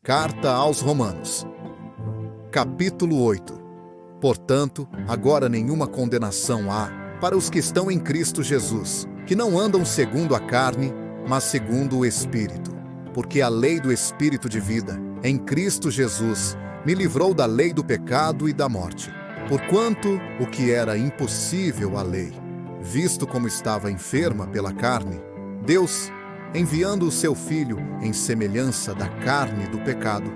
Carta aos Romanos. Capítulo 8. Portanto, agora nenhuma condenação há para os que estão em Cristo Jesus, que não andam segundo a carne, mas segundo o Espírito. Porque a lei do Espírito de vida, em Cristo Jesus, me livrou da lei do pecado e da morte. Porquanto o que era impossível à lei, visto como estava enferma pela carne, Deus, enviando o seu Filho em semelhança da carne do pecado,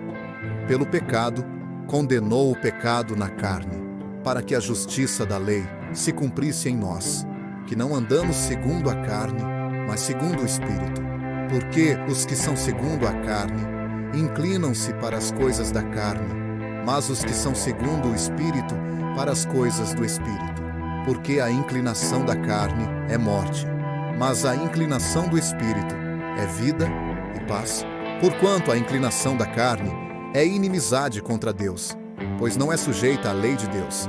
pelo pecado, condenou o pecado na carne, para que a justiça da lei se cumprisse em nós, que não andamos segundo a carne, mas segundo o Espírito. Porque os que são segundo a carne inclinam-se para as coisas da carne, mas os que são segundo o Espírito para as coisas do Espírito. Porque a inclinação da carne é morte, mas a inclinação do Espírito é vida e paz. Porquanto a inclinação da carne é inimizade contra Deus, pois não é sujeita à lei de Deus,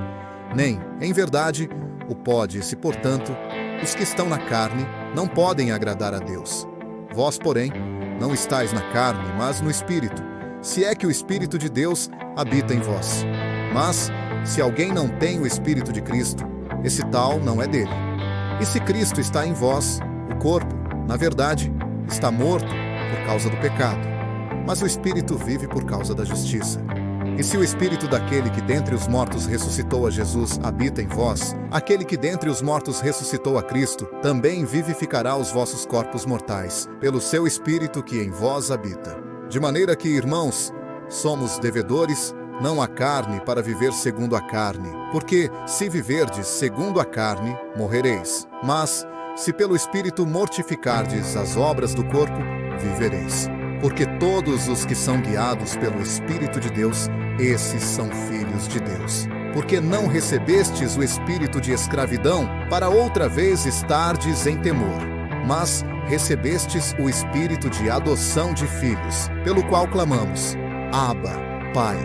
nem, em verdade, o pode, se, portanto, os que estão na carne não podem agradar a Deus. Vós, porém, não estáis na carne, mas no Espírito, se é que o Espírito de Deus habita em vós. Mas, se alguém não tem o Espírito de Cristo, esse tal não é dele. E se Cristo está em vós, o corpo, na verdade, está morto por causa do pecado, mas o Espírito vive por causa da justiça. E se o Espírito daquele que dentre os mortos ressuscitou a Jesus habita em vós, aquele que dentre os mortos ressuscitou a Cristo, também vivificará os vossos corpos mortais, pelo seu Espírito que em vós habita. De maneira que, irmãos, somos devedores, não à carne, para viver segundo a carne, porque, se viverdes segundo a carne, morrereis. Mas, se pelo Espírito mortificardes as obras do corpo, vivereis. Porque todos os que são guiados pelo Espírito de Deus, esses são filhos de Deus. Porque não recebestes o espírito de escravidão, para outra vez estardes em temor, mas recebestes o espírito de adoção de filhos, pelo qual clamamos: Abba, Pai.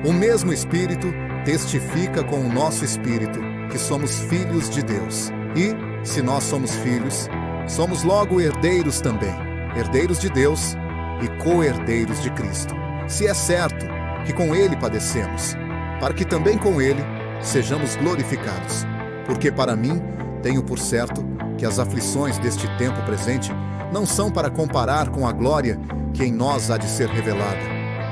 O mesmo Espírito testifica com o nosso espírito que somos filhos de Deus. E, se nós somos filhos, somos logo herdeiros também, herdeiros de Deus e co-herdeiros de Cristo. Se é certo que com Ele padecemos, para que também com Ele sejamos glorificados. Porque para mim, tenho por certo que as aflições deste tempo presente não são para comparar com a glória que em nós há de ser revelada.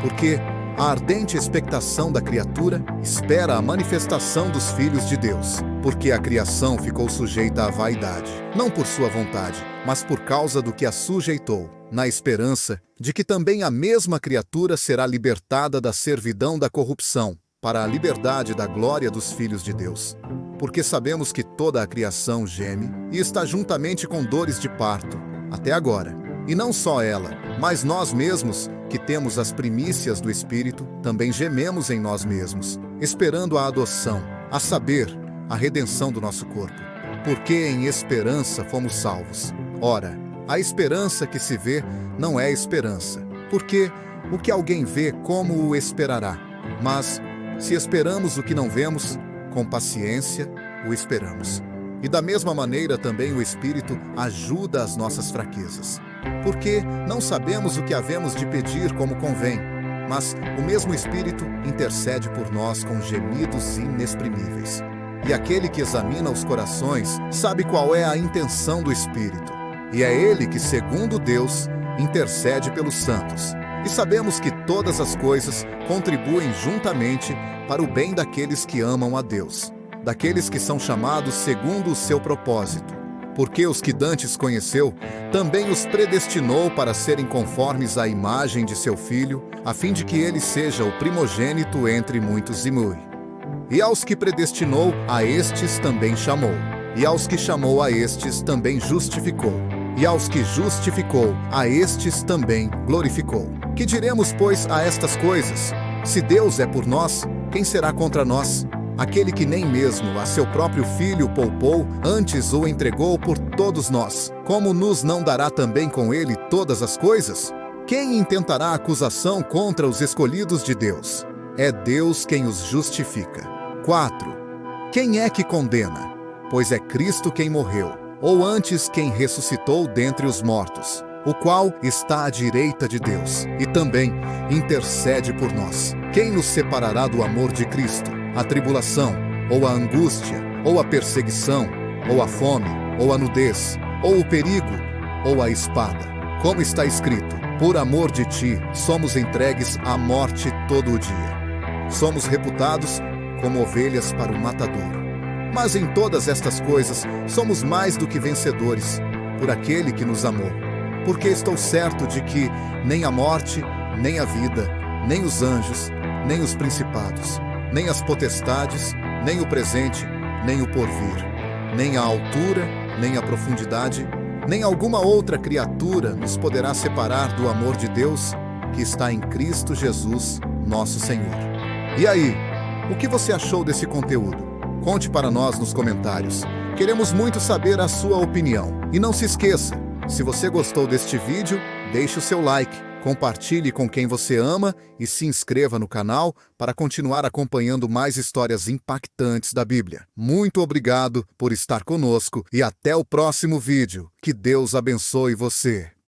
Porque a ardente expectação da criatura espera a manifestação dos filhos de Deus. Porque a criação ficou sujeita à vaidade, não por sua vontade, mas por causa do que a sujeitou, na esperança de que também a mesma criatura será libertada da servidão da corrupção, para a liberdade da glória dos filhos de Deus. Porque sabemos que toda a criação geme e está juntamente com dores de parto, até agora. E não só ela, mas nós mesmos, que temos as primícias do Espírito, também gememos em nós mesmos, esperando a adoção, a saber, a redenção do nosso corpo. Porque em esperança fomos salvos. Ora, a esperança que se vê não é esperança, porque o que alguém vê, como o esperará? Mas, se esperamos o que não vemos, com paciência o esperamos. E da mesma maneira também o Espírito ajuda as nossas fraquezas. Porque não sabemos o que havemos de pedir como convém, mas o mesmo Espírito intercede por nós com gemidos inexprimíveis. E aquele que examina os corações sabe qual é a intenção do Espírito. E é Ele que, segundo Deus, intercede pelos santos. E sabemos que todas as coisas contribuem juntamente para o bem daqueles que amam a Deus, daqueles que são chamados segundo o seu propósito. Porque os que dantes conheceu, também os predestinou para serem conformes à imagem de seu Filho, a fim de que ele seja o primogênito entre muitos irmãos. E aos que predestinou, a estes também chamou. E aos que chamou, a estes também justificou. E aos que justificou, a estes também glorificou. Que diremos, pois, a estas coisas? Se Deus é por nós, quem será contra nós? Aquele que nem mesmo a seu próprio Filho poupou, antes o entregou por todos nós, como nos não dará também com ele todas as coisas? Quem intentará acusação contra os escolhidos de Deus? É Deus quem os justifica. 4. Quem é que condena? Pois é Cristo quem morreu, ou antes quem ressuscitou dentre os mortos, o qual está à direita de Deus e também intercede por nós. Quem nos separará do amor de Cristo? A tribulação, ou a angústia, ou a perseguição, ou a fome, ou a nudez, ou o perigo, ou a espada. Como está escrito: por amor de ti, somos entregues à morte todo o dia. Somos reputados como ovelhas para o matadouro. Mas em todas estas coisas, somos mais do que vencedores, por aquele que nos amou. Porque estou certo de que nem a morte, nem a vida, nem os anjos, nem os principados, nem as potestades, nem o presente, nem o porvir, nem a altura, nem a profundidade, nem alguma outra criatura nos poderá separar do amor de Deus que está em Cristo Jesus, nosso Senhor. E aí, o que você achou desse conteúdo? Conte para nós nos comentários. Queremos muito saber a sua opinião. E não se esqueça, se você gostou deste vídeo, deixe o seu like, compartilhe com quem você ama e se inscreva no canal para continuar acompanhando mais histórias impactantes da Bíblia. Muito obrigado por estar conosco e até o próximo vídeo. Que Deus abençoe você.